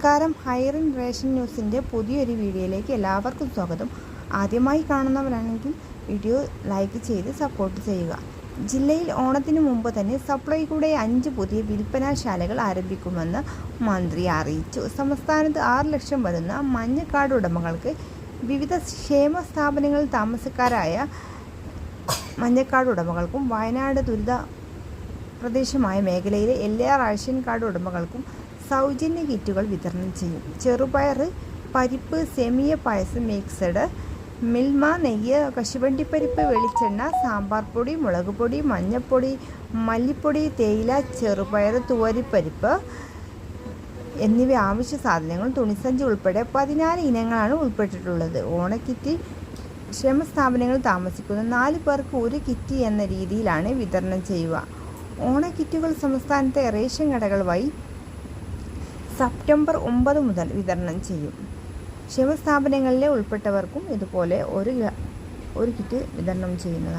നമസ്കാരം. ഹൈറിൻ റേഷൻ ന്യൂസിൻ്റെ പുതിയൊരു വീഡിയോയിലേക്ക് എല്ലാവർക്കും സ്വാഗതം. ആദ്യമായി കാണുന്നവരാണെങ്കിൽ വീഡിയോ ലൈക്ക് ചെയ്ത് സപ്പോർട്ട് ചെയ്യുക. ജില്ലയിൽ ഓണത്തിന് മുമ്പ് തന്നെ സപ്ലൈകോയുടെ 5 പുതിയ വിൽപ്പനാശാലകൾ ആരംഭിക്കുമെന്ന് മന്ത്രി അറിയിച്ചു. സംസ്ഥാനത്ത് 6 ലക്ഷം വരുന്ന മഞ്ഞ കാർഡ് ഉടമകൾക്ക് വിവിധ ക്ഷേമ സ്ഥാപനങ്ങളിൽ താമസക്കാരായ മഞ്ഞക്കാർഡ് ഉടമകൾക്കും വയനാട് ദുരിത പ്രദേശമായ മേഖലയിലെ എല്ലാ റേഷൻ കാർഡ് ഉടമകൾക്കും സൗജന്യ കിറ്റുകൾ വിതരണം ചെയ്യും. ചെറുപയർ, പരിപ്പ്, സെമിയ പായസം, മിക്സഡ്, മിൽമ, നെയ്യ്, കശുവണ്ടിപ്പരിപ്പ്, വെളിച്ചെണ്ണ, സാമ്പാർ പൊടി, മുളക് പൊടി, മഞ്ഞൾപ്പൊടി, മല്ലിപ്പൊടി, തേയില, ചെറുപയർ, തുവരിപ്പരിപ്പ് എന്നിവ ആവശ്യ സാധനങ്ങൾ തുണിസഞ്ചി ഉൾപ്പെടെ 14 ഇനങ്ങളാണ് ഉൾപ്പെട്ടിട്ടുള്ളത്. ഓണക്കിറ്റ് ക്ഷേമ സ്ഥാപനങ്ങളിൽ താമസിക്കുന്ന 4 പേർക്ക് 1 കിറ്റ് എന്ന രീതിയിലാണ് വിതരണം ചെയ്യുക. ഓണക്കിറ്റുകൾ സംസ്ഥാനത്തെ റേഷൻ കടകൾ വഴി സെപ്റ്റംബർ 9 മുതൽ വിതരണം ചെയ്യും. ക്ഷേമ സ്ഥാപനങ്ങളിലെ ഉൾപ്പെട്ടവർക്കും ഇതുപോലെ ഒരു കിറ്റ് വിതരണം ചെയ്യുന്നതാണ്.